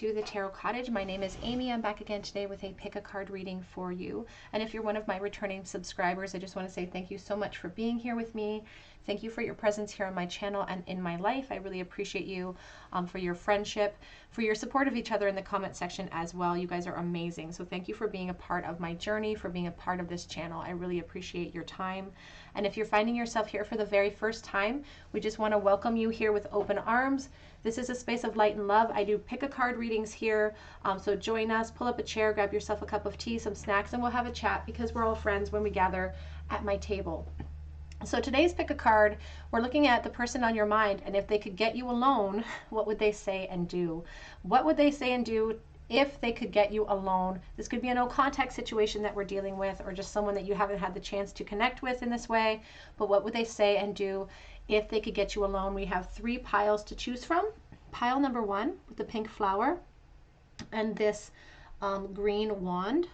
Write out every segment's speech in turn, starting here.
to the Tarot Cottage. My name is Amy. I'm back again today with a pick a card reading for you. And if you're one of my returning subscribers, I just want to say thank you so much for being here with me. Thank you for your presence here on my channel and in my life. I really appreciate you for your friendship, for your support of each other in the comment section as well. You guys are amazing. So thank you for being a part of my journey, for being a part of this channel. I really appreciate your time. And if you're finding yourself here for the very first time, we just want to welcome you here with open arms. This is a space of light and love. I do pick a card readings here. So join us, pull up a chair, grab yourself a cup of tea, some snacks, and we'll have a chat because we're all friends when we gather at my table. So today's pick a card, we're looking at the person on your mind, and if they could get you alone, what would they say and do? What would they say and do if they could get you alone? This could be a no contact situation that we're dealing with, or just someone that you haven't had the chance to connect with in this way. But what would they say and do if they could get you alone? We have 3 piles to choose from. Pile number 1 with the pink flower and this green wand.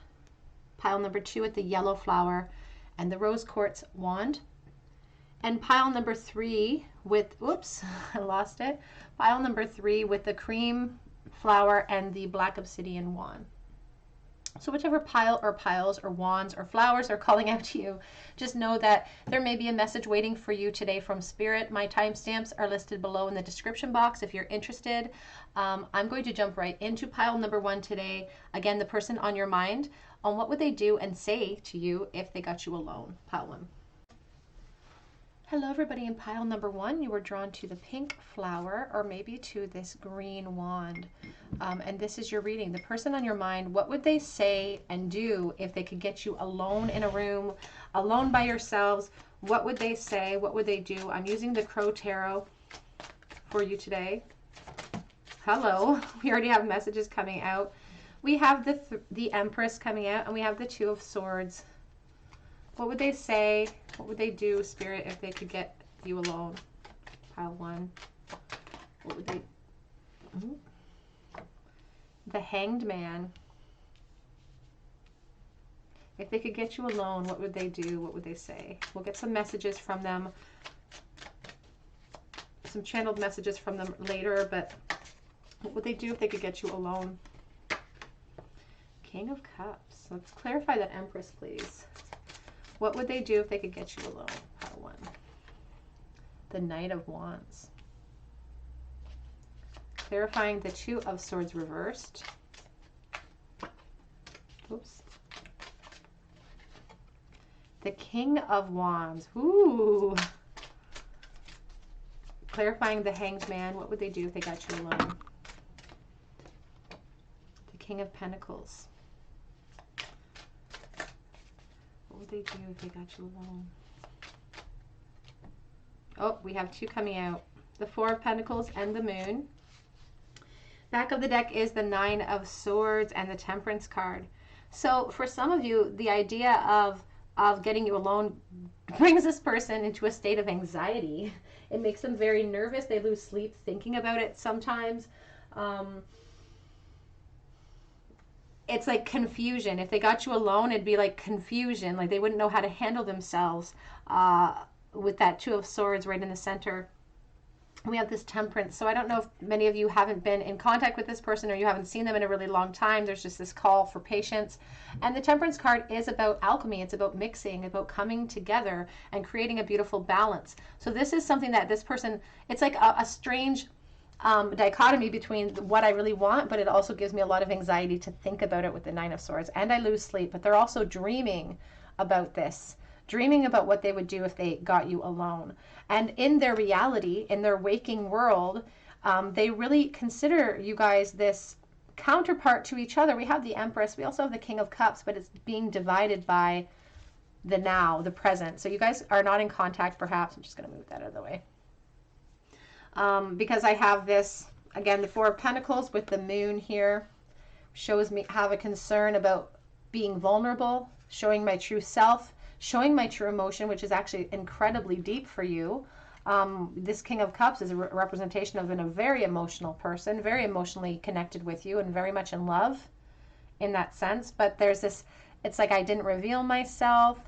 Pile number 2 with the yellow flower and the rose quartz wand. And pile number 3 with, oops, I lost it. Pile number 3 with the cream flower and the black obsidian wand. So whichever pile or piles or wands or flowers are calling out to you, just know that there may be a message waiting for you today from Spirit. My timestamps are listed below in the description box if you're interested. I'm going to jump right into pile number 1 today. Again, the person on your mind, on what would they do and say to you if they got you alone. Pile 1. Hello everybody, in pile number 1, you were drawn to the pink flower or maybe to this green wand. And this is your reading. The person on your mind, what would they say and do if they could get you alone in a room, alone by yourselves? What would they say? What would they do? I'm using the Crow Tarot for you today. Hello, we already have messages coming out. We have the Empress coming out, and we have the 2 of Swords. What would they say? What would they do, Spirit, if they could get you alone? Pile 1. What would they... The Hanged Man. If they could get you alone, what would they do? What would they say? We'll get some messages from them. Some channeled messages from them later, but what would they do if they could get you alone? King of Cups. Let's clarify that Empress, please. What would they do if they could get you alone? Pile 1. The Knight of Wands. Clarifying the 2 of Swords reversed. Oops. The King of Wands. Ooh. Clarifying the Hanged Man. What would they do if they got you alone? The King of Pentacles. What would they do if they got you alone? Oh, we have 2 coming out. The 4 of Pentacles and the Moon. Back of the deck is the 9 of Swords and the Temperance card. So for some of you, the idea of getting you alone brings this person into a state of anxiety. It makes them very nervous. They lose sleep thinking about it sometimes. It's like confusion. If they got you alone, it'd be like confusion. Like they wouldn't know how to handle themselves with that 2 of Swords right in the center. We have this Temperance. So I don't know if many of you haven't been in contact with this person or you haven't seen them in a really long time. There's just this call for patience. And the Temperance card is about alchemy. It's about mixing, about coming together and creating a beautiful balance. So this is something that this person, it's like a strange dichotomy between what I really want, but it also gives me a lot of anxiety to think about it with the 9 of Swords, and I lose sleep. But they're also dreaming about this, dreaming about what they would do if they got you alone. And in their reality, in their waking world, they really consider you guys this counterpart to each other. We have the Empress, we also have the King of Cups, but it's being divided by the now, the present. So you guys are not in contact perhaps. I'm just going to move that out of the way. Because I have this, again, the 4 of Pentacles with the Moon here, shows me have a concern about being vulnerable, showing my true self, showing my true emotion, which is actually incredibly deep for you. This King of Cups is a representation of a very emotional person, very emotionally connected with you and very much in love in that sense. But there's this, it's like I didn't reveal myself.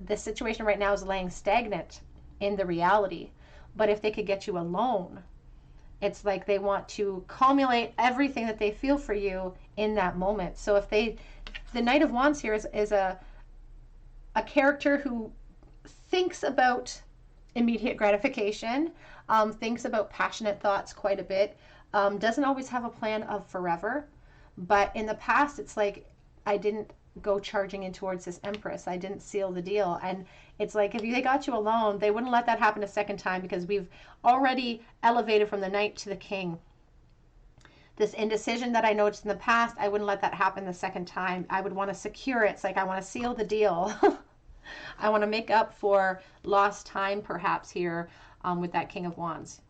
This situation right now is laying stagnant in the reality. But if they could get you alone, It's like they want to culminate everything that they feel for you in that moment. So if the Knight of Wands here is a character who thinks about immediate gratification, thinks about passionate thoughts quite a bit, doesn't always have a plan of forever. But in the past, it's like, I didn't go charging in towards this Empress. I didn't seal the deal. And it's like, if they got you alone, they wouldn't let that happen a second time, because we've already elevated from the Knight to the King. This indecision that I noticed in the past, I wouldn't let that happen the second time. I would want to secure it. It's like, I want to seal the deal. I want to make up for lost time perhaps here with that King of Wands.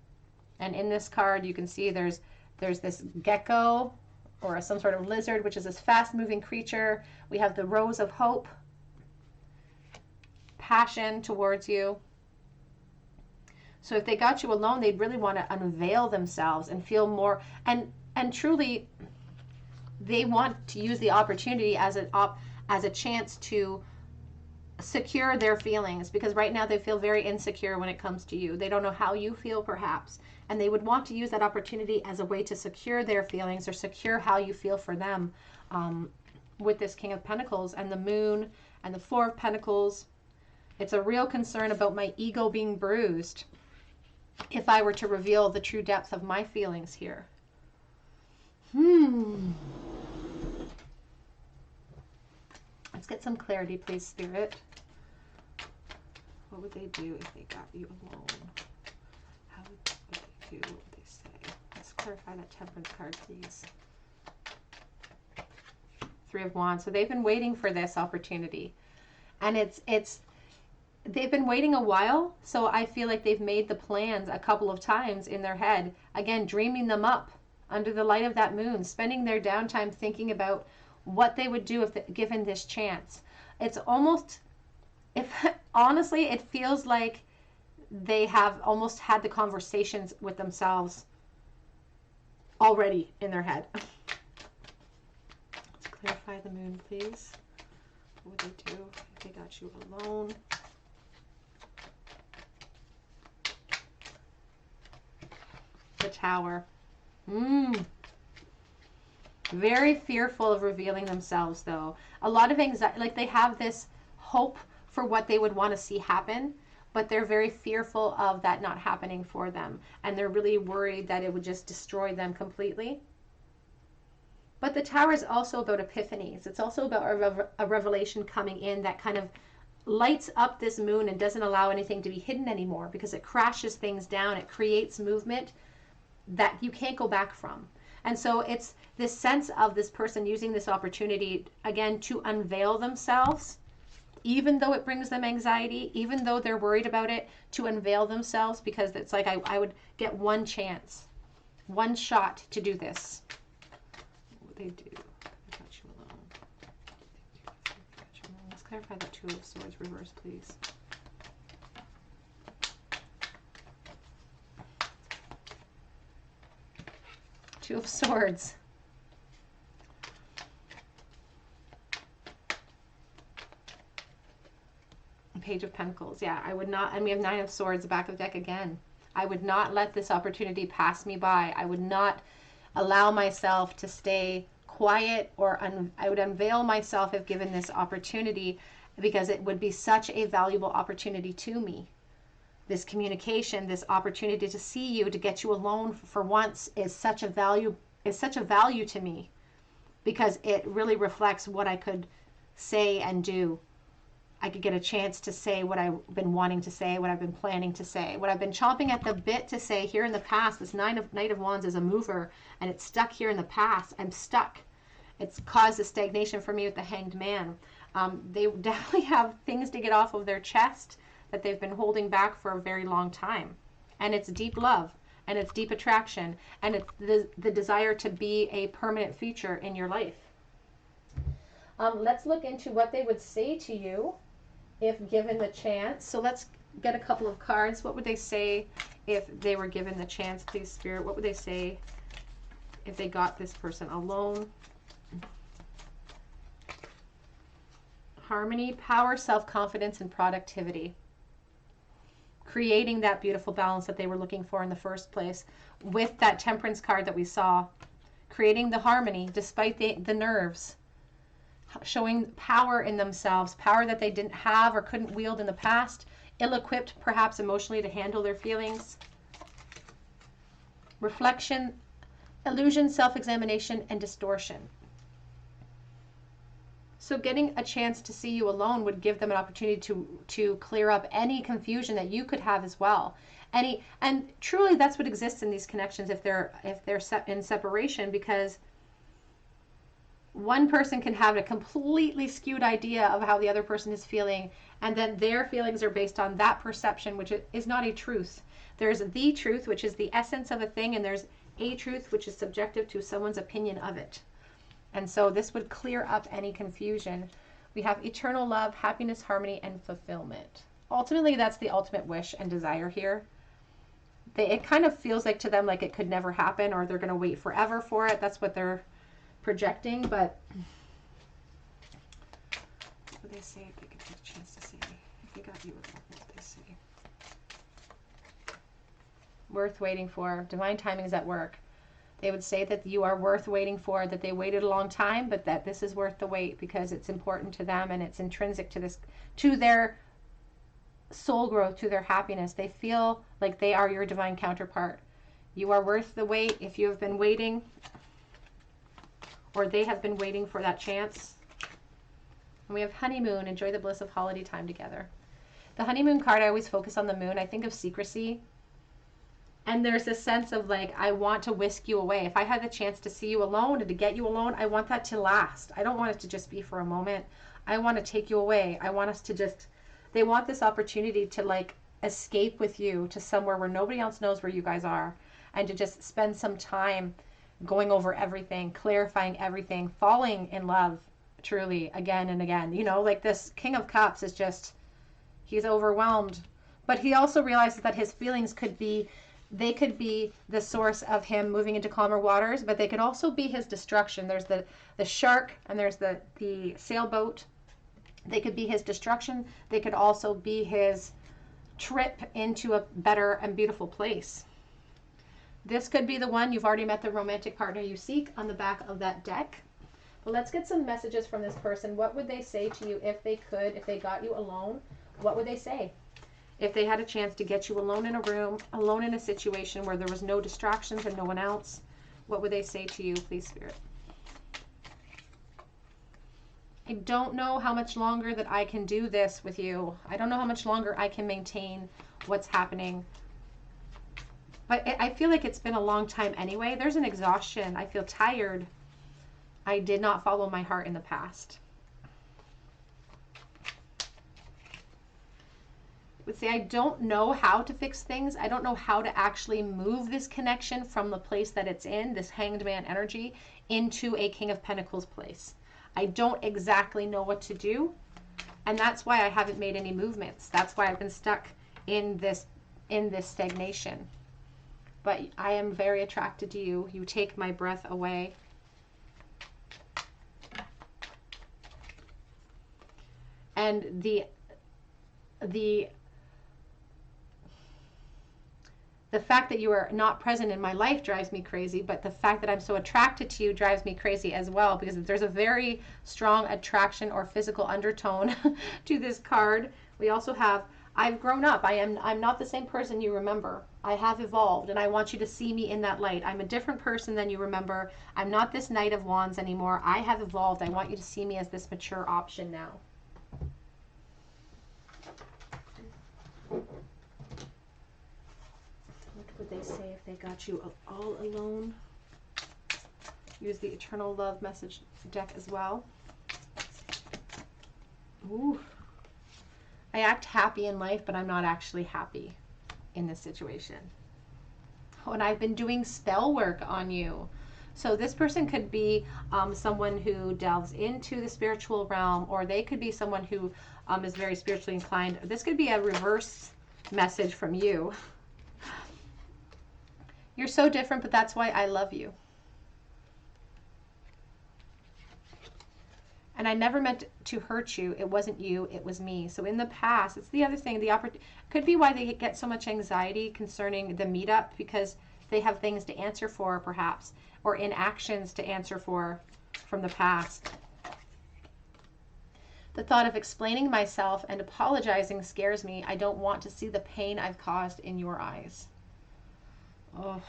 And in this card, you can see there's this gecko or some sort of lizard, which is this fast-moving creature. We have the Rose of Hope, passion towards you. So if they got you alone, they'd really want to unveil themselves and feel more, and truly, they want to use the opportunity as a chance to secure their feelings, because right now they feel very insecure when it comes to you. They don't know how you feel perhaps, and they would want to use that opportunity as a way to secure their feelings or secure how you feel for them, with this King of Pentacles and the Moon and the Four of Pentacles. It's a real concern about my ego being bruised if I were to reveal the true depth of my feelings here. Let's get some clarity, please, Spirit. What would they do if they got you alone? How would they do? What would they say? Let's clarify that Temperance card, please. Three of Wands. So they've been waiting for this opportunity. And they've been waiting a while. So I feel like they've made the plans a couple of times in their head. Again, dreaming them up under the light of that moon, spending their downtime thinking about what they would do if given this chance. It's almost, honestly, it feels like they have almost had the conversations with themselves already in their head. Let's clarify the Moon, please. What would they do if they got you alone? The Tower. Very fearful of revealing themselves, though. A lot of anxiety, like they have this hope for what they would want to see happen, but they're very fearful of that not happening for them. And they're really worried that it would just destroy them completely. But the Tower is also about epiphanies. It's also about a revelation coming in that kind of lights up this moon and doesn't allow anything to be hidden anymore, because it crashes things down. It creates movement that you can't go back from. And so it's this sense of this person using this opportunity, again, to unveil themselves, even though it brings them anxiety, even though they're worried about it, to unveil themselves, because it's like, I would get one chance, one shot to do this. What would they do? I got you alone. Let's clarify that Two of Swords reverse, please. Two of Swords. Page of Pentacles. Yeah, I would not, and we have Nine of Swords, back of deck again. I would not let this opportunity pass me by. I would not allow myself to stay quiet, or I would unveil myself if given this opportunity, because it would be such a valuable opportunity to me. This communication, this opportunity to see you, to get you alone for once, is such a value to me, because it really reflects what I could say and do. I could get a chance to say what I've been wanting to say, what I've been planning to say, what I've been chomping at the bit to say here in the past. This Knight of Wands is a mover, and it's stuck here in the past. I'm stuck. It's caused a stagnation for me with the Hanged Man. They definitely have things to get off of their chest that they've been holding back for a very long time. And it's deep love, and it's deep attraction, and it's the desire to be a permanent feature in your life. Let's look into what they would say to you if given the chance. So let's get a couple of cards. What would they say if they were given the chance, please, Spirit? What would they say if they got this person alone? Harmony, power, self-confidence, and productivity. creating that beautiful balance that they were looking for in the first place with that Temperance card that we saw, creating the harmony despite the nerves, showing power in themselves, power that they didn't have or couldn't wield in the past, ill-equipped perhaps emotionally to handle their feelings. Reflection, illusion, self-examination, and distortion. So getting a chance to see you alone would give them an opportunity to clear up any confusion that you could have as well. And truly that's what exists in these connections if they're in separation, because one person can have a completely skewed idea of how the other person is feeling, and then their feelings are based on that perception, which is not a truth. There's the truth, which is the essence of a thing, and there's a truth, which is subjective to someone's opinion of it. And so this would clear up any confusion. We have eternal love, happiness, harmony, and fulfillment. Ultimately, that's the ultimate wish and desire here. It kind of feels like to them like it could never happen, or they're going to wait forever for it. That's what they're projecting. But what would they say if they could get a chance to see me? If they got you, what would they say? Worth waiting for. Divine timing is at work. They would say that you are worth waiting for, that they waited a long time, but that this is worth the wait because it's important to them and it's intrinsic to this, to their soul growth, to their happiness. They feel like they are your divine counterpart. You are worth the wait if you have been waiting, or they have been waiting for that chance. And we have honeymoon, enjoy the bliss of holiday time together. The honeymoon card, I always focus on the moon. I think of secrecy. And there's this sense of like, I want to whisk you away. If I had the chance to see you alone and to get you alone, I want that to last. I don't want it to just be for a moment. I want to take you away. I want us to just, they want this opportunity to like escape with you to somewhere where nobody else knows where you guys are, and to just spend some time going over everything, clarifying everything, falling in love truly again and again. You know, like this King of Cups is just, he's overwhelmed. But he also realizes that his feelings could be, they could be the source of him moving into calmer waters, but they could also be his destruction. There's the shark and there's the sailboat. They could be his destruction. They could also be his trip into a better and beautiful place. This could be the one. You've already met the romantic partner you seek on the back of that deck. But let's get some messages from this person. What would they say to you if they could, if they got you alone? What would they say? If they had a chance to get you alone in a room, alone in a situation where there was no distractions and no one else, what would they say to you, please, Spirit? I don't know how much longer that I can do this with you. I don't know how much longer I can maintain what's happening. But I feel like it's been a long time anyway. There's an exhaustion. I feel tired. I did not follow my heart in the past. Would say I don't know how to fix things. I don't know how to actually move this connection from the place that it's in, this Hanged Man energy, into a King of Pentacles place. I don't exactly know what to do, and that's why I haven't made any movements. That's why I've been stuck in this stagnation. But I am very attracted to you. You take my breath away. And the fact that you are not present in my life drives me crazy, but the fact that I'm so attracted to you drives me crazy as well, because there's a very strong attraction or physical undertone to this card. We also have, I've grown up. I'm not the same person you remember. I have evolved, and I want you to see me in that light. I'm a different person than you remember. I'm not this Knight of Wands anymore. I have evolved. I want you to see me as this mature option now. Would they say if they got you all alone? Use the Eternal Love message deck as well. Ooh. I act happy in life, but I'm not actually happy in this situation. Oh, and I've been doing spell work on you. So this person could be someone who delves into the spiritual realm, or they could be someone who is very spiritually inclined. This could be a reverse message from you. You're so different, but that's why I love you. And I never meant to hurt you. It wasn't you, it was me. So in the past, it's the other thing, the could be why they get so much anxiety concerning the meetup, because they have things to answer for, perhaps, or inactions to answer for from the past. The thought of explaining myself and apologizing scares me. I don't want to see the pain I've caused in your eyes. Oh,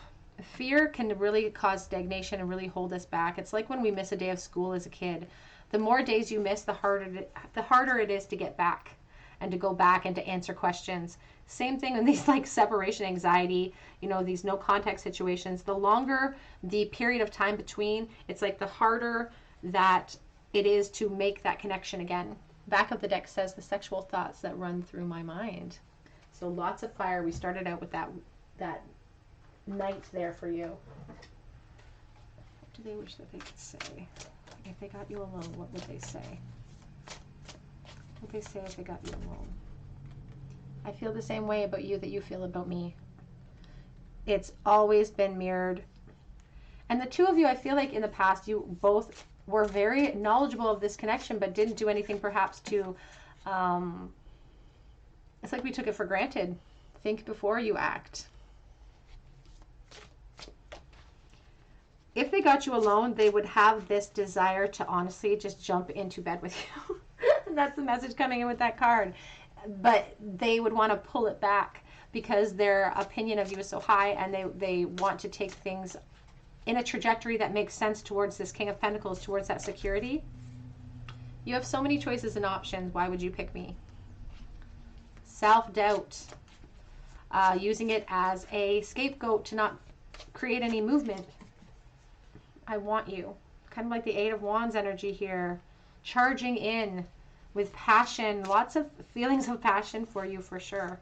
fear can really cause stagnation and really hold us back. It's like when we miss a day of school as a kid. The more days you miss, the harder it is to get back and to go back and to answer questions. Same thing in these like separation anxiety, you know, these no contact situations. The longer the period of time between, it's like the harder that it is to make that connection again. Back of the deck says the sexual thoughts that run through my mind. So lots of fire. We started out with that Knight there for you. What do they wish that they could say? If they got you alone, what would they say? What would they say if they got you alone? I feel the same way about you that you feel about me. It's always been mirrored. And the two of you, I feel like in the past, you both were very knowledgeable of this connection, but didn't do anything perhaps to, it's like we took it for granted. Think before you act. If they got you alone, they would have this desire to honestly just jump into bed with you. That's the message coming in with that card. But they would want to pull it back because their opinion of you is so high, and they want to take things in a trajectory that makes sense towards this King of Pentacles, towards that security. You have so many choices and options. Why would you pick me? Self-doubt. Using it as a scapegoat to not create any movement. I want you. Kind of like the Eight of Wands energy here. Charging in with passion. Lots of feelings of passion for you for sure.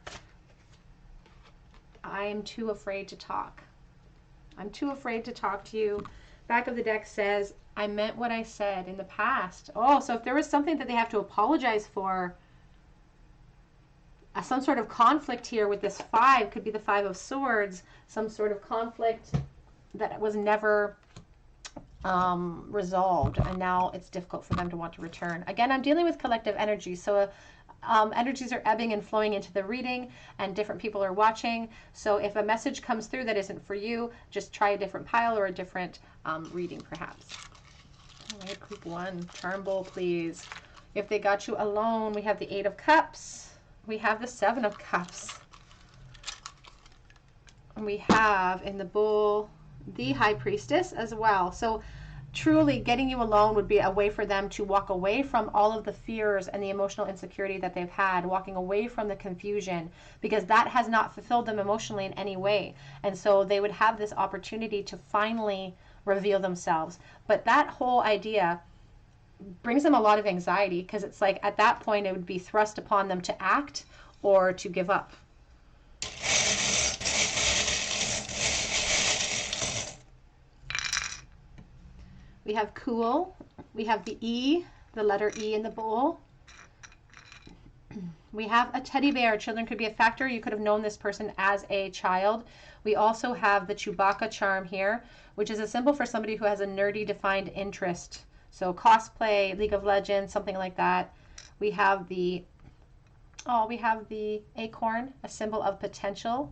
I am too afraid to talk. I'm too afraid to talk to you. Back of the deck says, I meant what I said in the past. Oh, so if there was something that they have to apologize for, some sort of conflict here with this 5, could be the 5 of Swords, some sort of conflict that was never resolved, and now it's difficult for them to want to return. Again, I'm dealing with collective energy, so energies are ebbing and flowing into the reading, and different people are watching. So if a message comes through that isn't for you, just try a different pile or a different reading perhaps. All right, group 1, charm bowl please. If they got you alone, we have the 8 of Cups, we have the 7 of Cups, and we have in the bowl the High Priestess as well. So truly getting you alone would be a way for them to walk away from all of the fears and the emotional insecurity that they've had, walking away from the confusion, because that has not fulfilled them emotionally in any way. And so they would have this opportunity to finally reveal themselves. But that whole idea brings them a lot of anxiety, because it's like at that point it would be thrust upon them to act or to give up. We have cool, we have the E, the letter E in the bowl. We have a teddy bear. Children could be a factor. You could have known this person as a child. We also have the Chewbacca charm here, which is a symbol for somebody who has a nerdy defined interest. So cosplay, League of Legends, something like that. We have the, we have the acorn, a symbol of potential.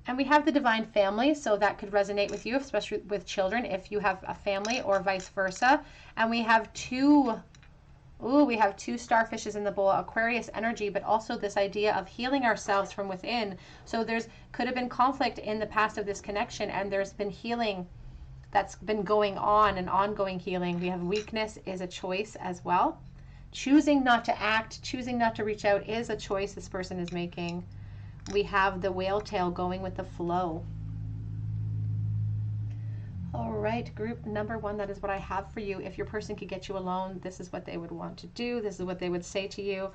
And we have the divine family, so that could resonate with you, especially with children, if you have a family, or vice versa. And we have two starfishes in the bowl, Aquarius energy, but also this idea of healing ourselves from within. So could have been conflict in the past of this connection, and there's been healing that's been going on, and ongoing healing. We have weakness is a choice as well. Choosing not to act, choosing not to reach out is a choice this person is making. We have the whale tail, going with the flow. All right, group number 1, that is what I have for you. If your person could get you alone, this is what they would want to do. This is what they would say to you.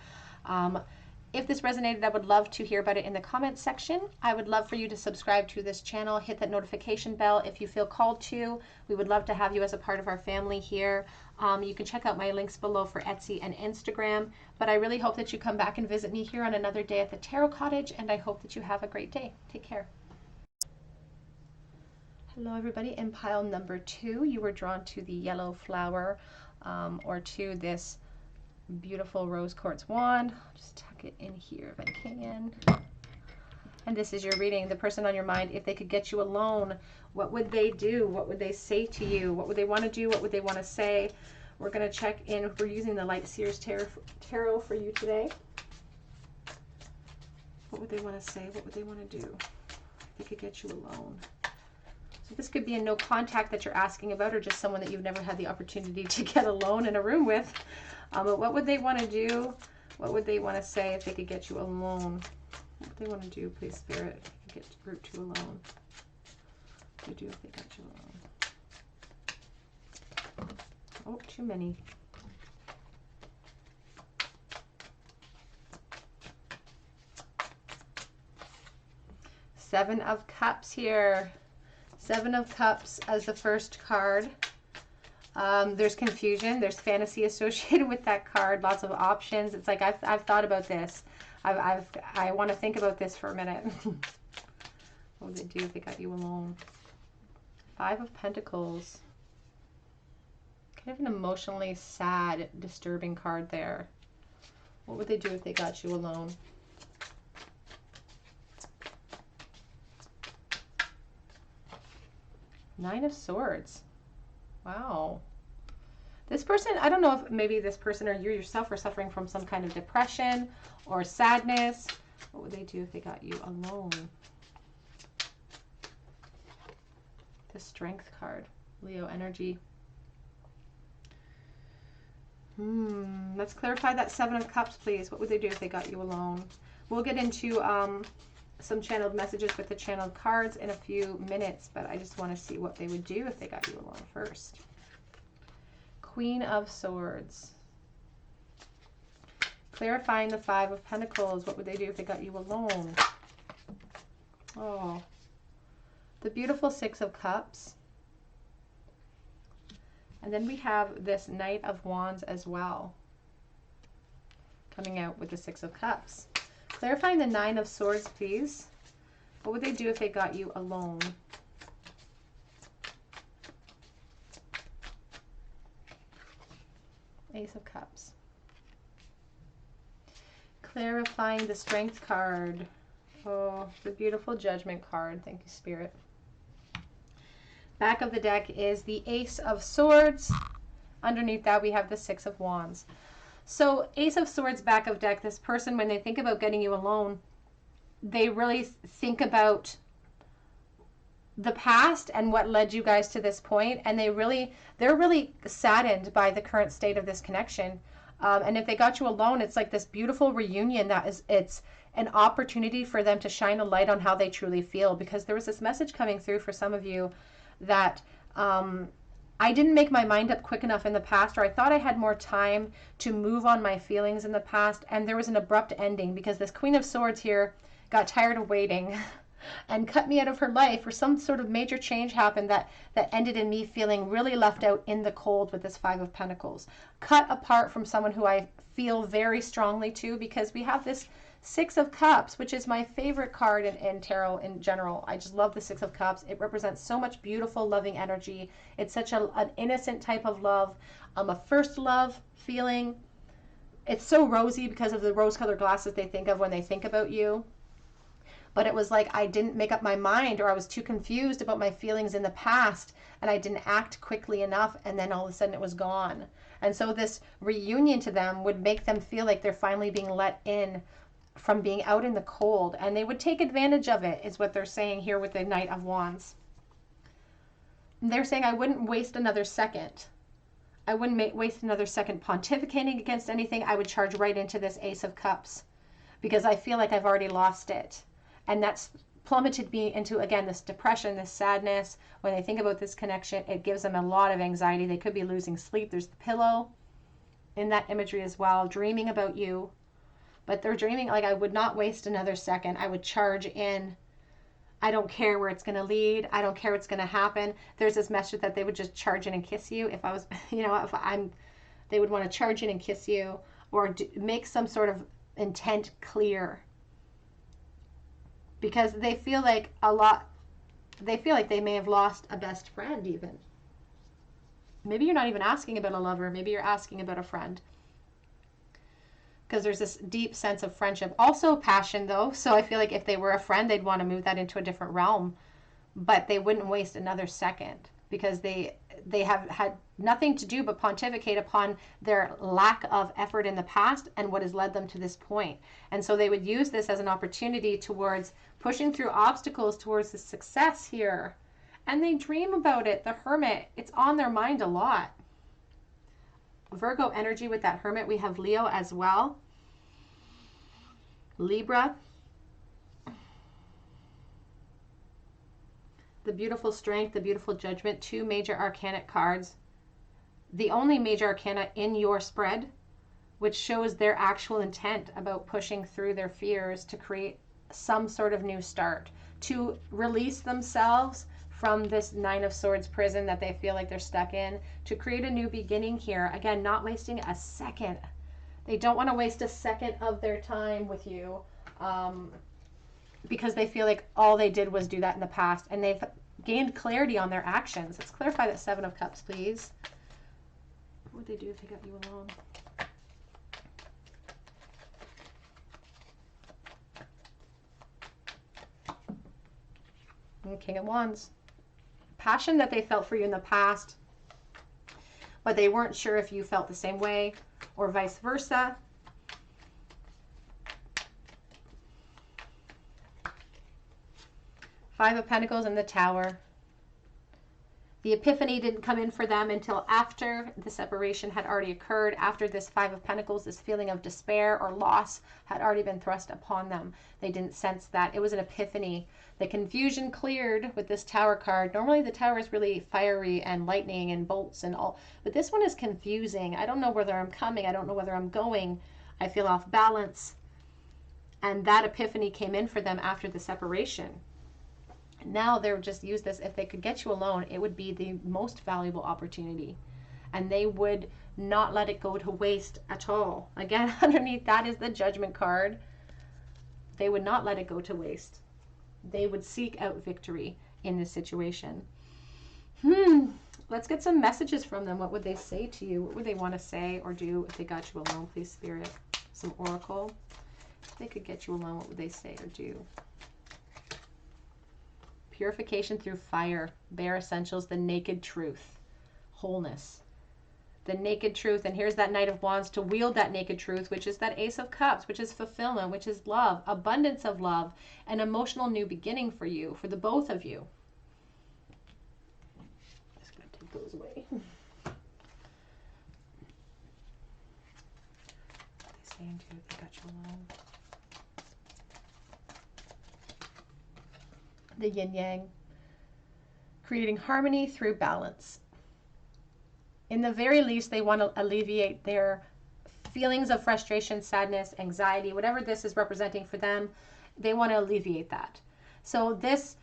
If this resonated, I would love to hear about it in the comments section. I would love for you to subscribe to this channel, hit that notification bell if you feel called to. We would love to have you as a part of our family here. You can check out my links below for Etsy and Instagram, but I really hope that you come back and visit me here on another day at the Tarot Cottage, and I hope that you have a great day. Take care. Hello everybody. In pile number 2, you were drawn to the yellow flower or to this beautiful rose quartz wand. I'll just tuck it in here if I can. And this is your reading. The person on your mind, if they could get you alone, what would they do? What would they say to you? What would they want to do? What would they want to say? We're going to check in. We're using the Light Seers Tarot for you today. What would they want to say? What would they want to do? If they could get you alone. So this could be a no contact that you're asking about, or just someone that you've never had the opportunity to get alone in a room with. But what would they want to do? What would they want to say if they could get you alone? What would they want to do, please, Spirit, if you could get group 2 alone? What would they do if they got you alone? Oh, too many. Seven of Cups here. 7 of Cups as the first card. There's confusion. There's fantasy associated with that card. Lots of options. It's like I've thought about this. I want to think about this for a minute. What would they do if they got you alone? 5 of Pentacles. Kind of an emotionally sad, disturbing card there. What would they do if they got you alone? Nine of Swords. Wow. This person, I don't know if maybe this person or you yourself are suffering from some kind of depression or sadness. What would they do if they got you alone? The Strength card. Leo energy. Let's clarify that 7 of Cups, please. What would they do if they got you alone? We'll get into some channeled messages with the channeled cards in a few minutes, but I just want to see what they would do if they got you alone first. Queen of Swords. Clarifying the 5 of Pentacles. What would they do if they got you alone? Oh. The beautiful 6 of Cups. And then we have this Knight of Wands as well, coming out with the 6 of Cups. Clarifying the 9 of Swords, please. What would they do if they got you alone? Ace of Cups. Clarifying the Strength card. Oh, the beautiful Judgment card. Thank you, Spirit. Back of the deck is the Ace of Swords. Underneath that, we have the 6 of Wands. So Ace of Swords back of deck, this person, when they think about getting you alone, they really think about the past and what led you guys to this point, and they're really saddened by the current state of this connection. And if they got you alone, it's like this beautiful reunion it's an opportunity for them to shine a light on how they truly feel, because there was this message coming through for some of you that I didn't make my mind up quick enough in the past, or I thought I had more time to move on my feelings in the past, and there was an abrupt ending because this Queen of Swords here got tired of waiting and cut me out of her life, or some sort of major change happened that ended in me feeling really left out in the cold with this 5 of Pentacles. Cut apart from someone who I feel very strongly to, because we have this 6 of Cups, which is my favorite card in tarot in general. I just love the 6 of Cups. It represents so much beautiful, loving energy. It's such an innocent type of love, a first love feeling. It's so rosy because of the rose-colored glasses they think of when they think about you. But it was like I didn't make up my mind, or I was too confused about my feelings in the past, and I didn't act quickly enough, and then all of a sudden it was gone. And so this reunion to them would make them feel like they're finally being let in from being out in the cold, and they would take advantage of it, is what they're saying here with the Knight of Wands. They're saying I wouldn't waste another second. I wouldn't waste another second pontificating against anything. I would charge right into this Ace of Cups, because I feel like I've already lost it. And that's plummeted me into, again, this depression, this sadness. When they think about this connection, it gives them a lot of anxiety. They could be losing sleep. There's the pillow in that imagery as well, dreaming about you. But they're dreaming like I would not waste another second. I would charge in. I don't care where it's going to lead. I don't care what's going to happen. There's this message that they would just charge in and kiss you. If I was, they would want to charge in and kiss you, or make some sort of intent clear. Because they feel like they may have lost a best friend even. Maybe you're not even asking about a lover. Maybe you're asking about a friend. Because there's this deep sense of friendship. Also passion, though. So I feel like if they were a friend, they'd want to move that into a different realm. But they wouldn't waste another second, because they have had nothing to do but pontificate upon their lack of effort in the past and what has led them to this point. And so they would use this as an opportunity towards pushing through obstacles towards the success here. And they dream about it. The Hermit, it's on their mind a lot. Virgo energy with that Hermit. We have Leo as well. Libra. The beautiful Strength, the beautiful Judgment, 2 major arcana cards. The only major arcana in your spread, which shows their actual intent about pushing through their fears to create some sort of new start, to release themselves from this 9 of Swords prison that they feel like they're stuck in, to create a new beginning here. Again, not wasting a second. They don't want to waste a second of their time with you, because they feel like all they did was do that in the past, and they've gained clarity on their actions. Let's clarify that 7 of Cups, please. What would they do if they got you alone? And King of Wands. Passion that they felt for you in the past, but they weren't sure if you felt the same way, or vice versa. Five of Pentacles in the Tower. The epiphany didn't come in for them until after the separation had already occurred, after this 5 of Pentacles, this feeling of despair or loss had already been thrust upon them. They didn't sense that. It was an epiphany. The confusion cleared with this Tower card. Normally the Tower is really fiery and lightning and bolts and all, but this one is confusing. I don't know whether I'm coming. I don't know whether I'm going. I feel off balance. And that epiphany came in for them after the separation. Now they'll just use this. If they could get you alone, it would be the most valuable opportunity, and they would not let it go to waste at all. Again, underneath that is the Judgment card. They would not let it go to waste. They would seek out victory in this situation. Let's get some messages from them. What would they say to you? What would they want to say or do if they got you alone? Please, Spirit. Some oracle. If they could get you alone, what would they say or do? Purification through fire, bare essentials, the naked truth, wholeness, the naked truth. And here's that Knight of Wands to wield that naked truth, which is that Ace of Cups, which is fulfillment, which is love, abundance of love, an emotional new beginning for you, for the both of you. Just going to take those away. What are they saying to you if they got you alone? The yin yang, creating harmony through balance. In the very least, they want to alleviate their feelings of frustration, sadness, anxiety, whatever this is representing for them. They want to alleviate that. So this,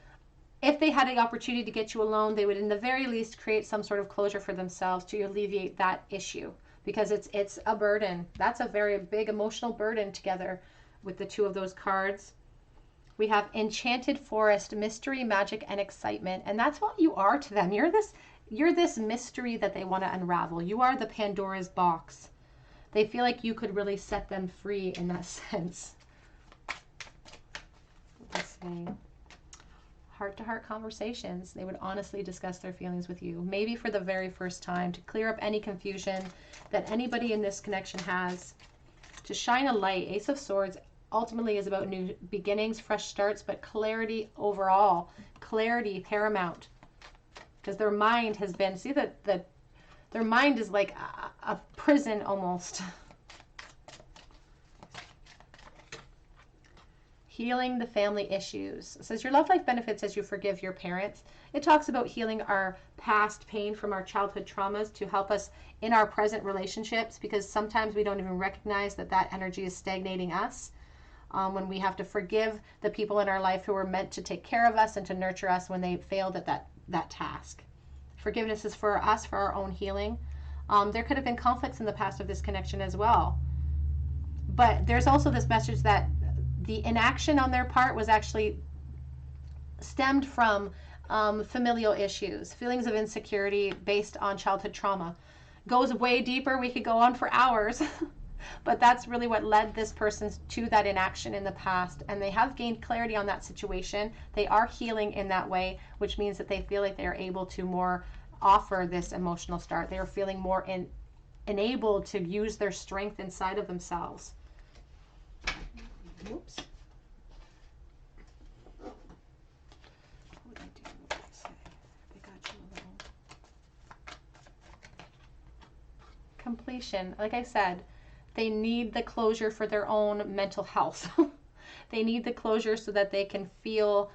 if they had the opportunity to get you alone, they would in the very least create some sort of closure for themselves to alleviate that issue, because it's a burden. That's a very big emotional burden together with the 2 of those cards. We have Enchanted Forest, mystery, magic, and excitement. And that's what you are to them. You're this mystery that they want to unravel. You are the Pandora's box. They feel like you could really set them free in that sense. Let's see. Heart-to-heart conversations. They would honestly discuss their feelings with you. Maybe for the very first time, to clear up any confusion that anybody in this connection has. To shine a light. Ace of Swords ultimately is about new beginnings, fresh starts, but clarity overall, clarity paramount, because their mind has been, see that their mind is like a prison almost. Healing the family issues. It says your love life benefits as you forgive your parents. It talks about healing our past pain from our childhood traumas to help us in our present relationships, because sometimes we don't even recognize that energy is stagnating us. When we have to forgive the people in our life who were meant to take care of us and to nurture us when they failed at that task. Forgiveness is for us, for our own healing. There could have been conflicts in the past of this connection as well. But there's also this message that the inaction on their part was actually stemmed from familial issues, feelings of insecurity based on childhood trauma. Goes way deeper. We could go on for hours. But that's really what led this person to that inaction in the past. And they have gained clarity on that situation. They are healing in that way, which means that they feel like they are able to more offer this emotional start. They are feeling more enabled to use their strength inside of themselves. Oops. What would I do? What would I say? They got you alone. Completion. Like I said, they need the closure for their own mental health. They need the closure so that they can feel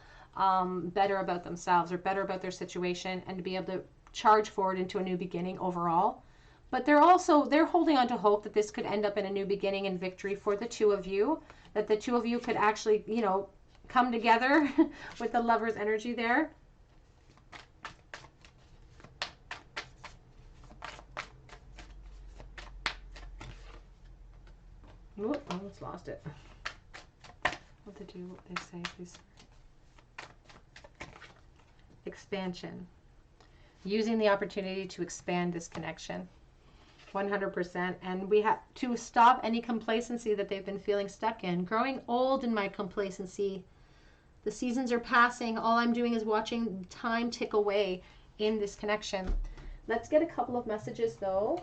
better about themselves or better about their situation and to be able to charge forward into a new beginning overall. But they're holding on to hope that this could end up in a new beginning and victory for the two of you, that the two of you could actually, you know, come together with the Lover's energy there. Oop, I almost lost it. What they do, what they say, please. Expansion. Using the opportunity to expand this connection. 100%. And we have to stop any complacency that they've been feeling stuck in. Growing old in my complacency. The seasons are passing. All I'm doing is watching time tick away in this connection. Let's get a couple of messages though.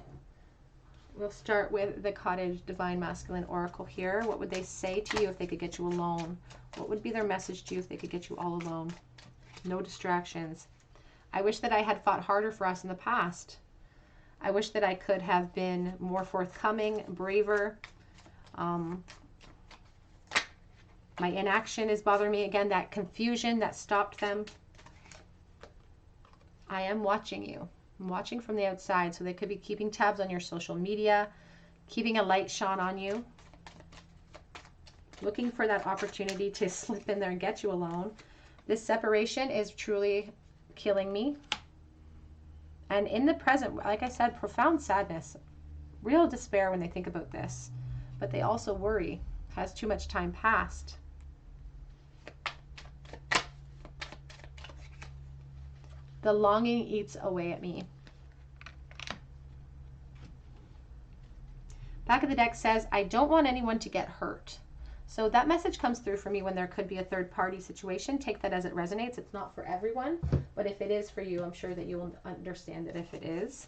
We'll start with the Cottage Divine Masculine Oracle here. What would they say to you if they could get you alone? What would be their message to you if they could get you all alone? No distractions. I wish that I had fought harder for us in the past. I wish that I could have been more forthcoming, braver. My inaction is bothering me. Again, that confusion that stopped them. I am watching you. I'm watching from the outside, so they could be keeping tabs on your social media, keeping a light shone on you, looking for that opportunity to slip in there and get you alone. This separation is truly killing me. And in the present, like I said, profound sadness, real despair when they think about this, but they also worry. Has too much time passed? The longing eats away at me. Back of the deck says, I don't want anyone to get hurt. So that message comes through for me when there could be a third party situation. Take that as it resonates. It's not for everyone, but if it is for you, I'm sure that you will understand it if it is.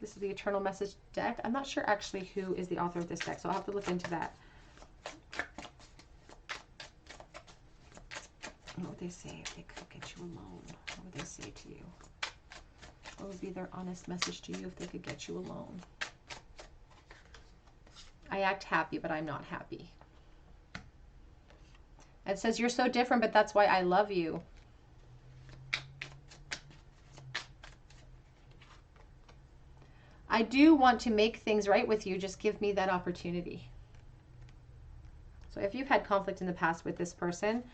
This is the Eternal Message deck. I'm not sure actually who is the author of this deck, so I'll have to look into that. What would they say if they could get you alone? What would they say to you? What would be their honest message to you if they could get you alone? I act happy, but I'm not happy. It says, you're so different, but that's why I love you. I do want to make things right with you. Just give me that opportunity. So if you've had conflict in the past with this person,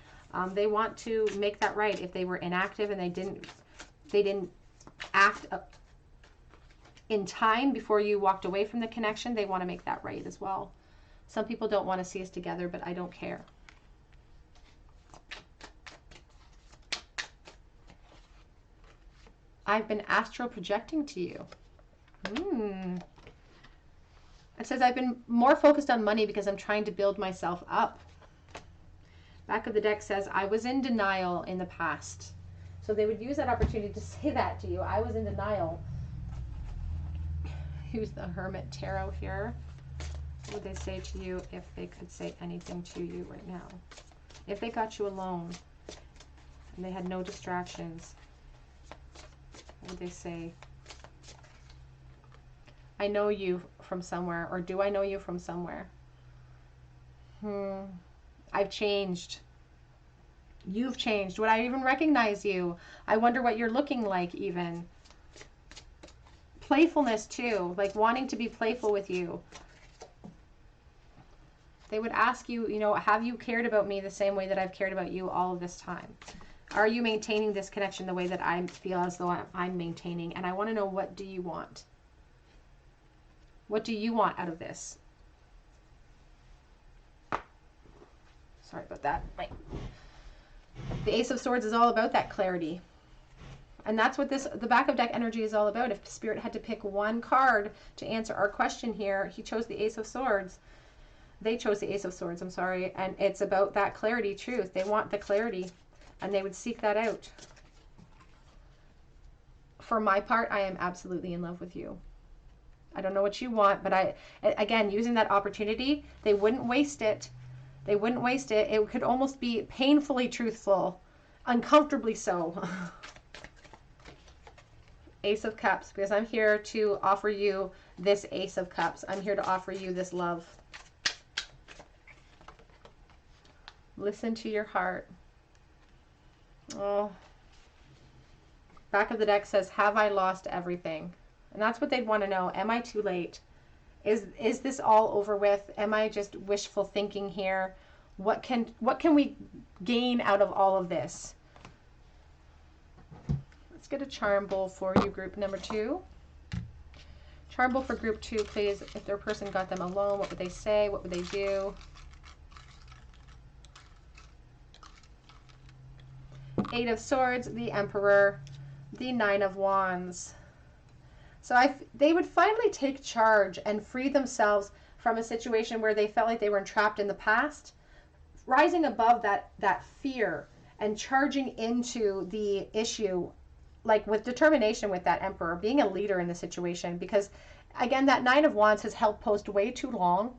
they want to make that right. If they were inactive and they didn't act in time before you walked away from the connection, they want to make that right as well. Some people don't want to see us together, but I don't care. I've been astral projecting to you. It says, I've been more focused on money because I'm trying to build myself up. Back of the deck says, I was in denial in the past. So they would use that opportunity to say that to you. I was in denial. Use the Hermit Tarot here. What would they say to you if they could say anything to you right now? If they got you alone and they had no distractions, what would they say? I know you from somewhere, or do I know you from somewhere? I've changed. You've changed. Would I even recognize you? I wonder what you're looking like even. Playfulness too, like wanting to be playful with you. They would ask you, you know, have you cared about me the same way that I've cared about you all of this time? Are you maintaining this connection the way that I feel as though I'm maintaining? And I want to know, what do you want? What do you want out of this? Sorry about that. The Ace of Swords is all about that clarity. And that's what the back of deck energy is all about. If Spirit had to pick one card to answer our question here, he chose the Ace of Swords. They chose the Ace of Swords, I'm sorry. And it's about that clarity, truth. They want the clarity, and they would seek that out. For my part, I am absolutely in love with you. I don't know what you want, but again, using that opportunity, they wouldn't waste it. They wouldn't waste it. It could almost be painfully truthful, uncomfortably so. Ace of Cups, because I'm here to offer you this Ace of Cups. I'm here to offer you this love. Listen to your heart. Oh. Back of the deck says, have I lost everything? And that's what they'd want to know. Am I too late? Is this all over with? Am I just wishful thinking here? What can we gain out of all of this? Let's get a charm bowl for you, group number 2. Charm bowl for group 2, please. If their person got them alone, what would they say? What would they do? Eight of Swords, the Emperor, the Nine of Wands. So they would finally take charge and free themselves from a situation where they felt like they were entrapped in the past, rising above that fear and charging into the issue, like with determination with that Emperor, being a leader in the situation. Because again, that Nine of Wands has held post way too long.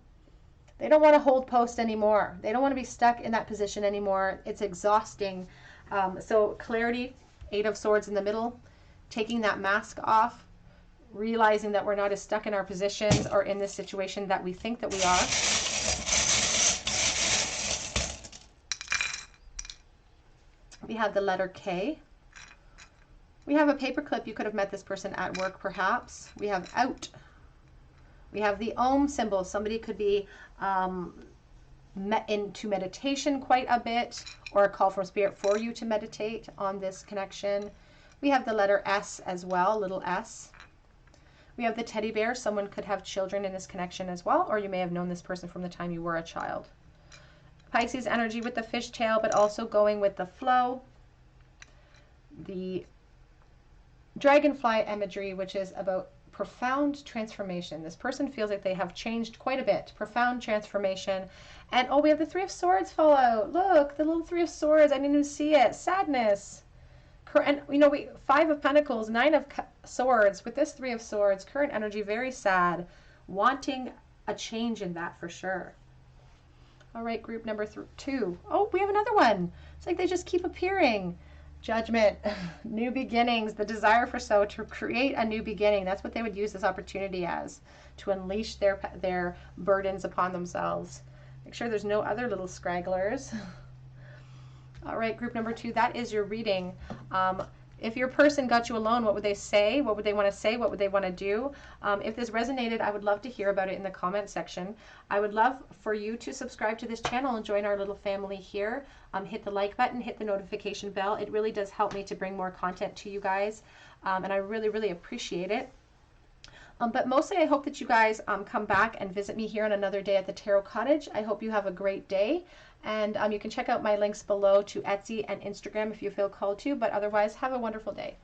They don't want to hold post anymore. They don't want to be stuck in that position anymore. It's exhausting. So clarity, Eight of Swords in the middle, taking that mask off, realizing that we're not as stuck in our positions or in this situation that we think that we are. We have the letter K. We have a paperclip. You could have met this person at work, perhaps. We have out. We have the Om symbol. Somebody could be into meditation quite a bit, or a call from Spirit for you to meditate on this connection. We have the letter S as well, little s. We have the teddy bear. Someone could have children in this connection as well, or you may have known this person from the time you were a child. Pisces energy with the fishtail, but also going with the flow. The dragonfly imagery, which is about profound transformation. This person feels like they have changed quite a bit. Profound transformation. And oh, we have the Three of Swords fall out. Look, the little Three of Swords. I didn't even see it. Sadness. And you know, Five of Pentacles, Nine of Swords. With this Three of Swords, current energy, very sad. Wanting a change in that for sure. All right, group number 2. Oh, we have another one. It's like they just keep appearing. Judgment, new beginnings, the desire for to create a new beginning. That's what they would use this opportunity as, to unleash their burdens upon themselves. Make sure there's no other little scragglers. All right, group number 2, that is your reading. If your person got you alone, what would they say? What would they want to say? What would they want to do? If this resonated, I would love to hear about it in the comment section. I would love for you to subscribe to this channel and join our little family here. Hit the like button, hit the notification bell. It really does help me to bring more content to you guys, and I really, really appreciate it. But mostly I hope that you guys come back and visit me here on another day at the Tarot Cottage. I hope you have a great day. And you can check out my links below to Etsy and Instagram if you feel called to. But otherwise, have a wonderful day.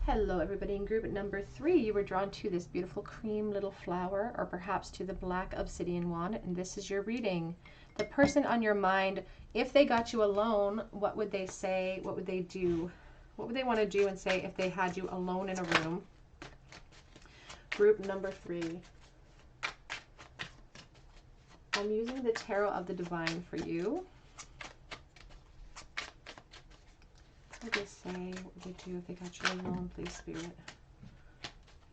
Hello, everybody. In group number 3, you were drawn to this beautiful cream little flower, or perhaps to the black obsidian wand. And this is your reading. The person on your mind, if they got you alone, what would they say? What would they do? What would they want to do and say if they had you alone in a room? Group number 3. I'm using the Tarot of the Divine for you. What would they say? What would they do if they got you alone, please, Spirit?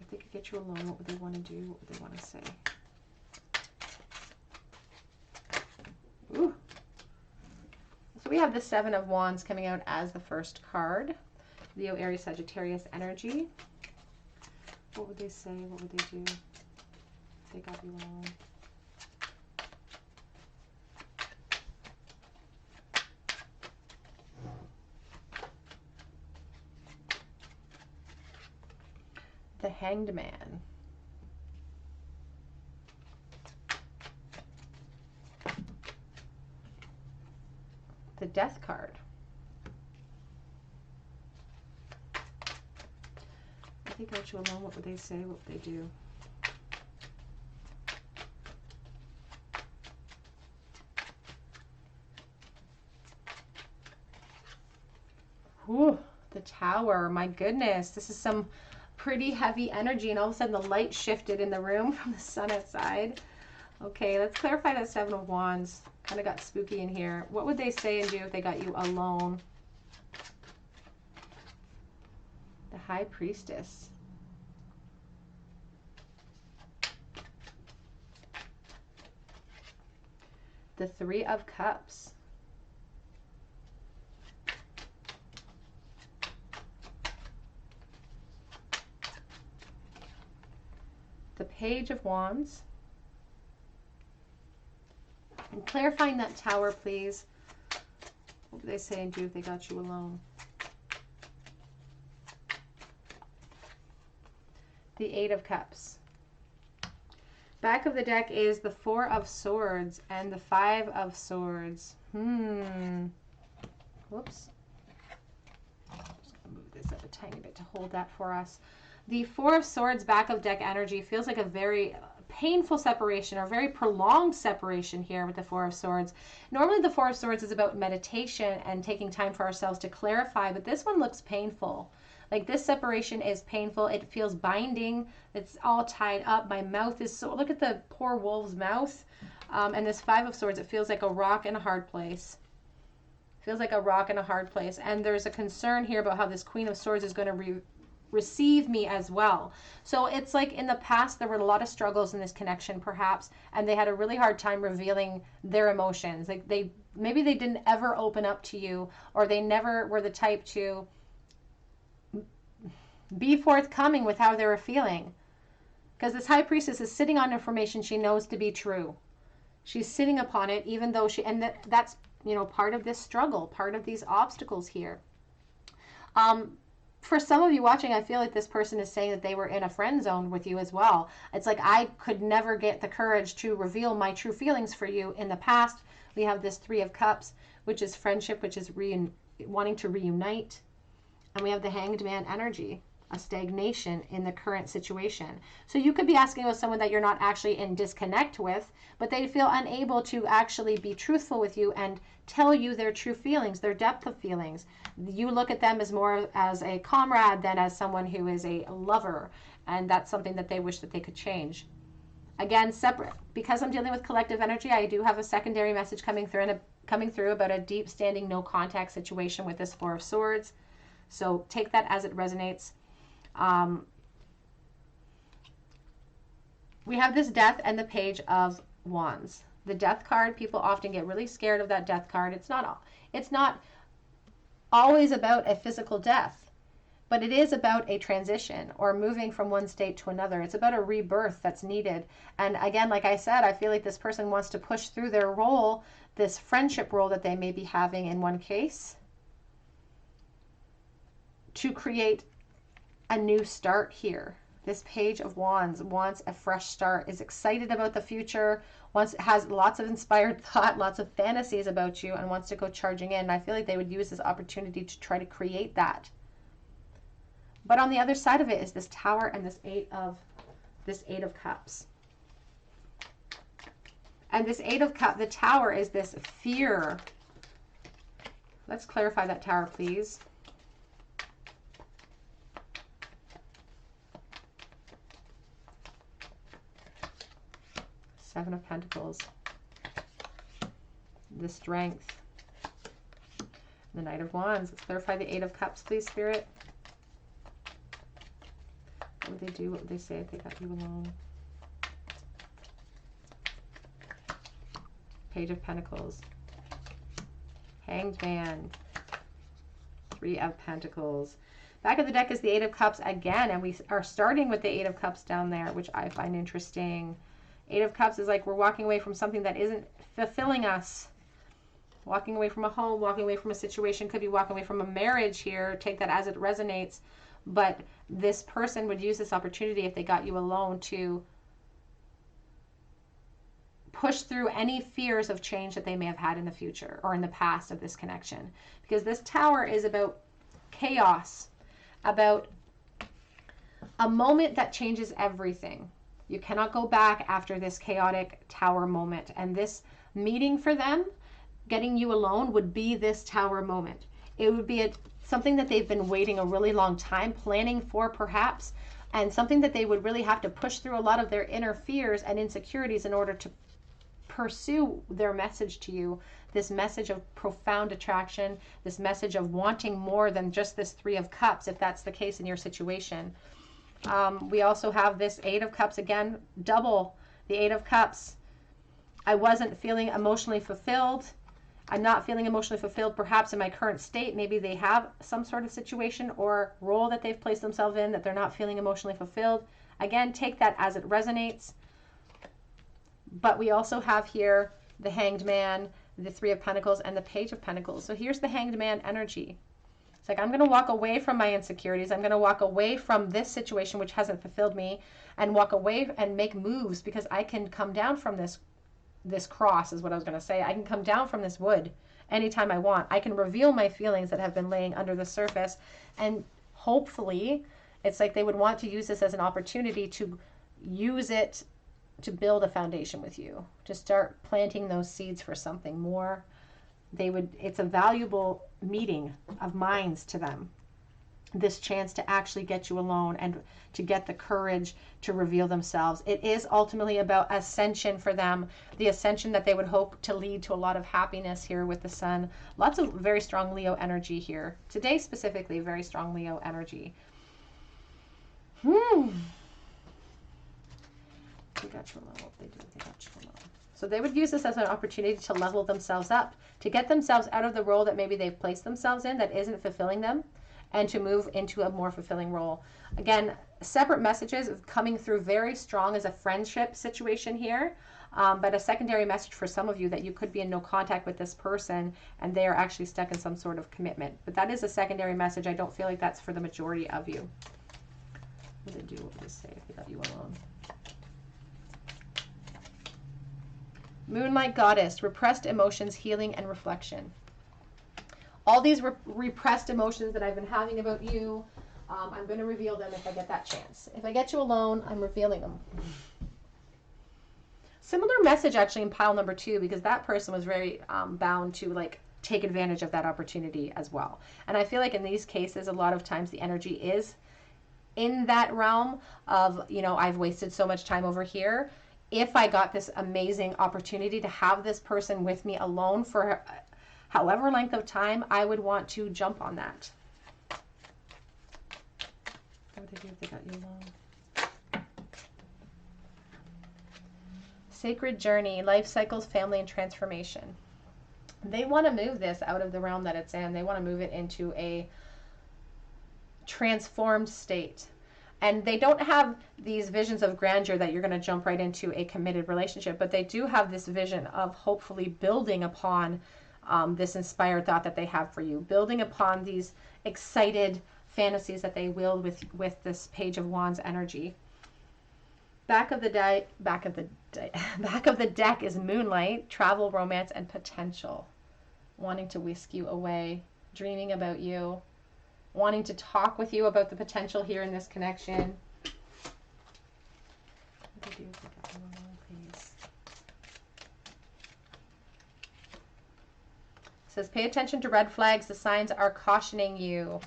If they could get you alone, what would they want to do? What would they want to say? Ooh. So we have the Seven of Wands coming out as the first card. Leo, Aries, Sagittarius energy. What would they say? What would they do if they got you alone? The Hanged Man. Death card. If they got you alone, what would they say? What would they do? Whew, the Tower. My goodness, this is some pretty heavy energy, and all of a sudden the light shifted in the room from the sun outside. Okay, let's clarify that Seven of Wands. Kind of got spooky in here. What would they say and do if they got you alone? The High Priestess. The Three of Cups. The Page of Wands. And clarifying that Tower, please. What do they say and do if they got you alone? The Eight of Cups. Back of the deck is the Four of Swords and the Five of Swords. Whoops. I'm just going to move this up a tiny bit to hold that for us. The Four of Swords back of deck energy feels like a very painful separation or very prolonged separation here with the Four of Swords. Normally the Four of Swords is about meditation and taking time for ourselves to clarify, but this one looks painful. Like this separation is painful. It feels binding. It's all tied up. My mouth is so, look at the poor wolf's mouth. And this Five of Swords, it feels like a rock in a hard place. Feels like a rock in a hard place. And there's a concern here about how this Queen of Swords is going to receive me as well. So it's like in the past there were a lot of struggles in this connection perhaps, and they had a really hard time revealing their emotions. Like maybe they didn't ever open up to you, or they never were the type to be forthcoming with how they were feeling. Because this High Priestess is sitting on information she knows to be true. She's sitting upon it, even though that's, you know, part of this struggle, part of these obstacles here. For some of you watching, I feel like this person is saying that they were in a friend zone with you as well. It's like, I could never get the courage to reveal my true feelings for you in the past. We have this Three of Cups, which is friendship, which is wanting to reunite. And we have the Hanged Man energy, a stagnation in the current situation. So you could be asking about someone that you're not actually in disconnect with, but they feel unable to actually be truthful with you and tell you their true feelings, their depth of feelings. You look at them as more as a comrade than as someone who is a lover, and that's something that they wish that they could change. Again, separate. Because I'm dealing with collective energy, I do have a secondary message coming through about a deep standing no contact situation with this Four of Swords. So take that as it resonates. We have this Death and the Page of Wands. The Death card, people often get really scared of that Death card. It's not always about a physical death, but it is about a transition or moving from one state to another. It's about a rebirth that's needed. And again, like I said, I feel like this person wants to push through their role, this friendship role that they may be having in one case, to create a new start here. This Page of Wands wants a fresh start, is excited about the future, has lots of inspired thought, lots of fantasies about you, and wants to go charging in. And I feel like they would use this opportunity to try to create that. But on the other side of it is this Tower and this Eight of Cups. And this Eight of Cups, the Tower is this fear. Let's clarify that Tower, please. Seven of Pentacles, the Strength, the Knight of Wands. Let's clarify the Eight of Cups, please, Spirit. What would they do? What would they say if they got you alone? Page of Pentacles, Hanged Man, Three of Pentacles. Back of the deck is the Eight of Cups again, and we are starting with the Eight of Cups down there, which I find interesting. Eight of Cups is like we're walking away from something that isn't fulfilling us. Walking away from a home, walking away from a situation, could be walking away from a marriage here. Take that as it resonates. But this person would use this opportunity if they got you alone to push through any fears of change that they may have had in the future or in the past of this connection. Because this Tower is about chaos, about a moment that changes everything. You cannot go back after this chaotic Tower moment. And this meeting for them, getting you alone, would be this Tower moment. It would be something that they've been waiting a really long time, planning for perhaps, and something that they would really have to push through a lot of their inner fears and insecurities in order to pursue their message to you, this message of profound attraction, this message of wanting more than just this Three of Cups, if that's the case in your situation. We also have this Eight of Cups, again, double the Eight of Cups. I wasn't feeling emotionally fulfilled. I'm not feeling emotionally fulfilled perhaps in my current state. Maybe they have some sort of situation or role that they've placed themselves in that they're not feeling emotionally fulfilled. Again, take that as it resonates. But we also have here the Hanged Man, the Three of Pentacles, and the Page of Pentacles. So here's the Hanged Man energy. It's like, I'm going to walk away from my insecurities. I'm going to walk away from this situation which hasn't fulfilled me, and walk away and make moves, because I can come down from this cross is what I was going to say. I can come down from this wood anytime I want. I can reveal my feelings that have been laying under the surface, and hopefully it's like they would want to use this as an opportunity to use it to build a foundation with you, to start planting those seeds for something more. It's a valuable meeting of minds to them, this chance to actually get you alone and to get the courage to reveal themselves. It is ultimately about ascension for them, the ascension that they would hope to lead to a lot of happiness here with the Sun. Lots of very strong Leo energy here. Today specifically, very strong Leo energy. They got you alone. They do. They got you alone. So they would use this as an opportunity to level themselves up, to get themselves out of the role that maybe they've placed themselves in that isn't fulfilling them, and to move into a more fulfilling role. Again, separate messages coming through very strong as a friendship situation here, but a secondary message for some of you that you could be in no contact with this person and they are actually stuck in some sort of commitment. But that is a secondary message. I don't feel like that's for the majority of you. What did it do? What did it say if they got you alone? Moonlight Goddess, repressed emotions, healing, and reflection. All these repressed emotions that I've been having about you, I'm going to reveal them if I get that chance. If I get you alone, I'm revealing them. Similar message actually in pile number 2, because that person was very bound to like take advantage of that opportunity as well. And I feel like in these cases, a lot of times the energy is in that realm of, you know, I've wasted so much time over here. If I got this amazing opportunity to have this person with me alone for however length of time, I would want to jump on that. What would they do if they got you alone? Sacred journey, life cycles, family, and transformation. They want to move this out of the realm that it's in. They want to move it into a transformed state. And they don't have these visions of grandeur that you're going to jump right into a committed relationship, but they do have this vision of hopefully building upon this inspired thought that they have for you, building upon these excited fantasies that they will with this Page of Wands energy. Back of the deck is moonlight, travel, romance, and potential. Wanting to whisk you away, dreaming about you, wanting to talk with you about the potential here in this connection. What do you do? Please. It says, pay attention to red flags. The signs are cautioning you.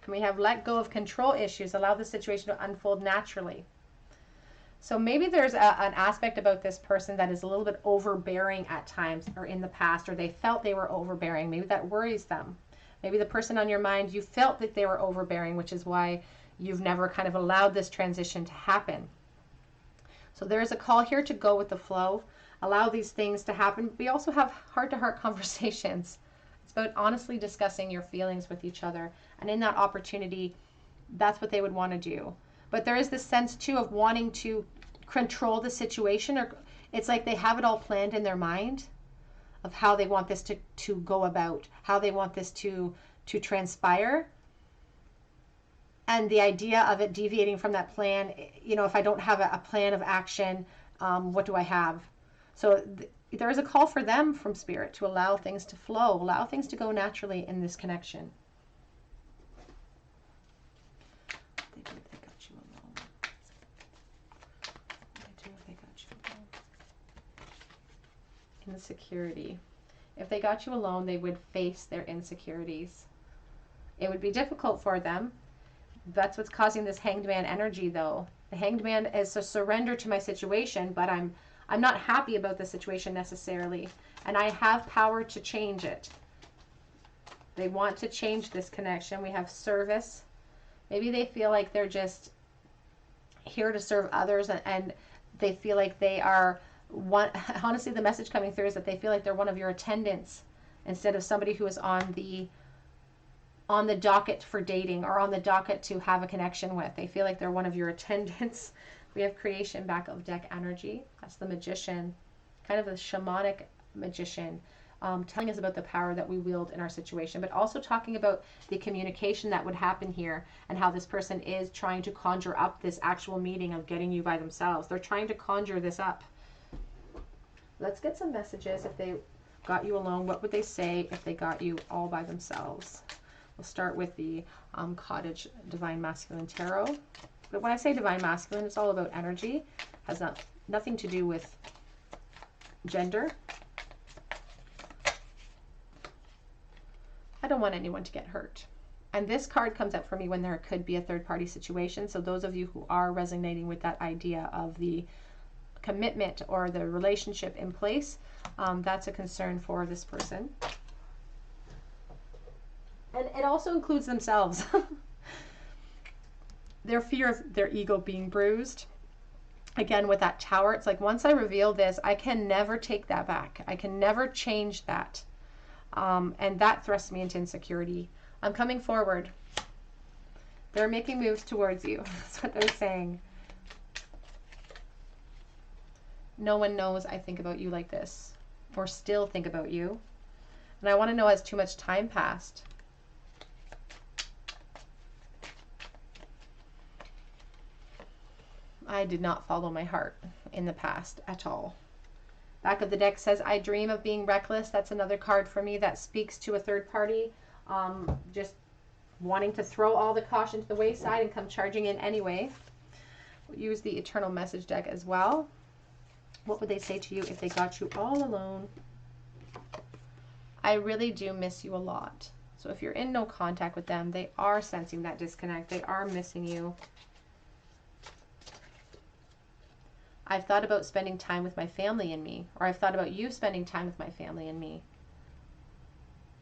And we have let go of control issues. Allow the situation to unfold naturally. So maybe there's an aspect about this person that is a little bit overbearing at times, or in the past, or they felt they were overbearing. Maybe that worries them. Maybe the person on your mind, you felt that they were overbearing, which is why you've never kind of allowed this transition to happen. So there is a call here to go with the flow, allow these things to happen. We also have heart-to-heart conversations. It's about honestly discussing your feelings with each other. And in that opportunity, that's what they would want to do. But there is this sense too of wanting to control the situation, or it's like they have it all planned in their mind of how they want this to go about, how they want this to transpire. And the idea of it deviating from that plan, you know, if I don't have a plan of action, what do I have? So there is a call for them from Spirit to allow things to flow, allow things to go naturally in this connection. They do if they got you alone. They do if they got you alone. Insecurity. If they got you alone, they would face their insecurities. It would be difficult for them. That's what's causing this Hanged Man energy, though. The Hanged Man is a surrender to my situation, but I'm not happy about the situation necessarily, and I have power to change it. They want to change this connection. We have service. Maybe they feel like they're just here to serve others, and they feel like they are one. Honestly, the message coming through is that they feel like they're one of your attendants instead of somebody who is on the docket for dating or on the docket to have a connection with. They feel like they're one of your attendants. We have creation back of deck energy. That's the magician, kind of a shamanic magician, telling us about the power that we wield in our situation, but also talking about the communication that would happen here and how this person is trying to conjure up this actual meeting of getting you by themselves. They're trying to conjure this up. Let's get some messages. If they got you alone, what would they say if they got you all by themselves? We'll start with the Cottage Divine Masculine Tarot. But when I say Divine Masculine, it's all about energy. Has nothing to do with gender. I don't want anyone to get hurt. And this card comes up for me when there could be a third-party situation. So those of you who are resonating with that idea of the commitment or the relationship in place, that's a concern for this person. And it also includes themselves. Their fear of their ego being bruised. Again, with that Tower, it's like once I reveal this, I can never take that back. I can never change that. And that thrusts me into insecurity. I'm coming forward. They're making moves towards you. That's what they're saying. No one knows I think about you like this, or still think about you. And I want to know, has too much time passed? I did not follow my heart in the past at all. Back of the deck says, I dream of being reckless. That's another card for me that speaks to a third party. Just wanting to throw all the caution to the wayside and come charging in anyway. We'll use the Eternal Message deck as well. What would they say to you if they got you all alone? I really do miss you a lot. So if you're in no contact with them, they are sensing that disconnect. They are missing you. I've thought about spending time with my family and me, or I've thought about you spending time with my family and me.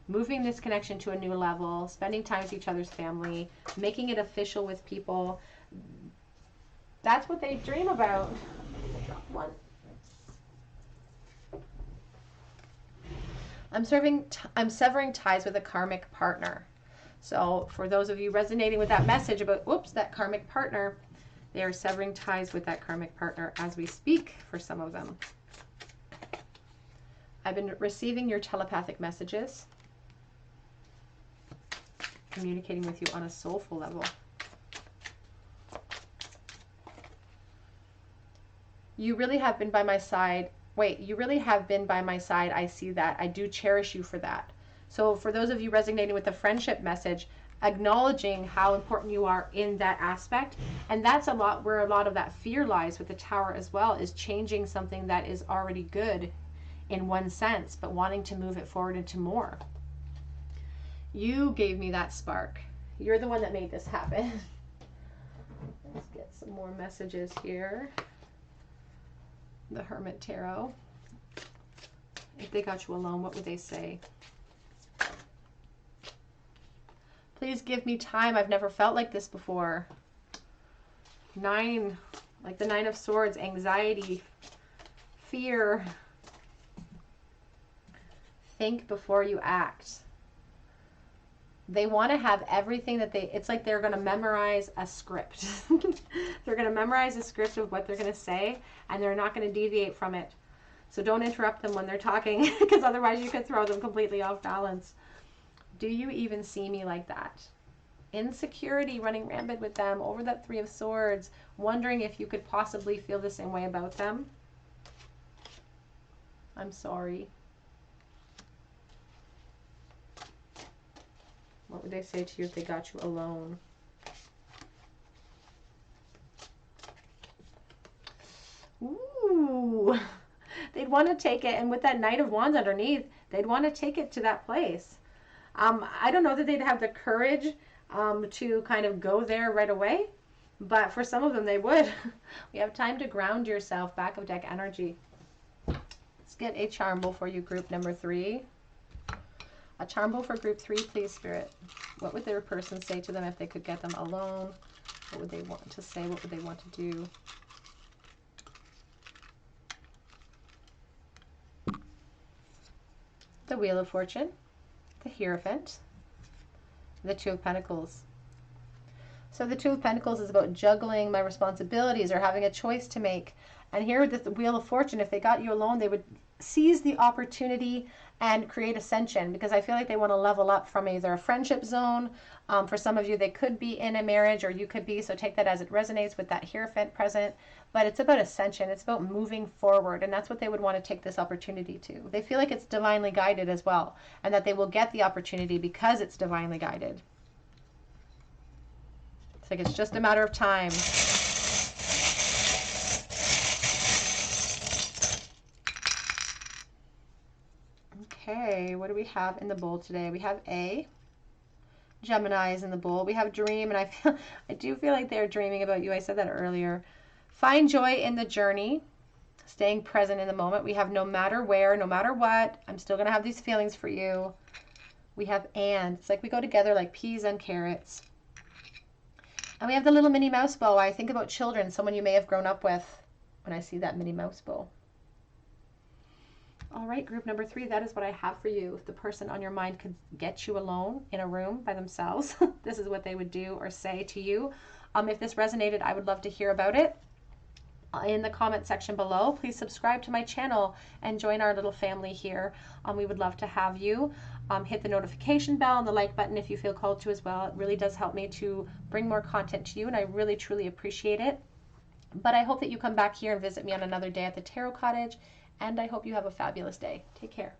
Moving this connection to a new level, spending time with each other's family, making it official with people. That's what they dream about. One. I'm severing ties with a karmic partner. So for those of you resonating with that message about, whoops, that karmic partner, they are severing ties with that karmic partner as we speak for some of them. I've been receiving your telepathic messages, communicating with you on a soulful level. You really have been by my side. Wait, you really have been by my side. I see that. I do cherish you for that. So for those of you resonating with the friendship message, acknowledging how important you are in that aspect. And that's a lot where a lot of that fear lies with the Tower as well, is changing something that is already good in one sense, but wanting to move it forward into more. You gave me that spark. You're the one that made this happen. Let's get some more messages here. The Hermit Tarot. If they got you alone, what would they say? Please give me time. I've never felt like this before. 9, like the 9 of Swords, anxiety, fear. Think before you act. They want to have everything that it's like they're going to memorize a script. They're going to memorize a script of what they're going to say, and they're not going to deviate from it. So don't interrupt them when they're talking, because otherwise you could throw them completely off balance. Do you even see me like that? insecurity running rampant with them over that Three of Swords, wondering if you could possibly feel the same way about them. I'm sorry. What would they say to you if they got you alone? Ooh, they'd want to take it, and with that Knight of Wands underneath, they'd want to take it to that place. I don't know that they'd have the courage to kind of go there right away, but for some of them they would. We have time to ground yourself, back of deck energy. Let's get a charm bowl for you, group number 3. A charm bowl for group 3, please, Spirit. What would their person say to them if they could get them alone? What would they want to say? What would they want to do? The Wheel of Fortune, the Hierophant, the Two of Pentacles. So the Two of Pentacles is about juggling my responsibilities or having a choice to make. And here with the Wheel of Fortune, if they got you alone, they would seize the opportunity and create ascension, because I feel like they want to level up from either a friendship zone. For some of you, they could be in a marriage, or you could be, so take that as it resonates with that Hierophant present. But it's about ascension. It's about moving forward, and that's what they would want to take this opportunity to. They feel like it's divinely guided as well, and that they will get the opportunity because it's divinely guided. It's like it's just a matter of time. Okay, what do we have in the bowl today? We have Gemini is in the bowl. We have Dream, and I do feel like they're dreaming about you. I said that earlier. Find joy in the journey, staying present in the moment. We have no matter where, no matter what, I'm still going to have these feelings for you. We have and. It's like we go together like peas and carrots. And we have the little Minnie Mouse bow. I think about children, someone you may have grown up with, when I see that Minnie Mouse bow. All right, group number 3, that is what I have for you. If the person on your mind could get you alone in a room by themselves, this is what they would do or say to you. If this resonated, I would love to hear about it in the comment section below. Please subscribe to my channel and join our little family here. We would love to have you. Hit the notification bell and the like button if you feel called to as well. It really does help me to bring more content to you, and I really, truly appreciate it. But I hope that you come back here and visit me on another day at the Tarot Cottage, and I hope you have a fabulous day. Take care.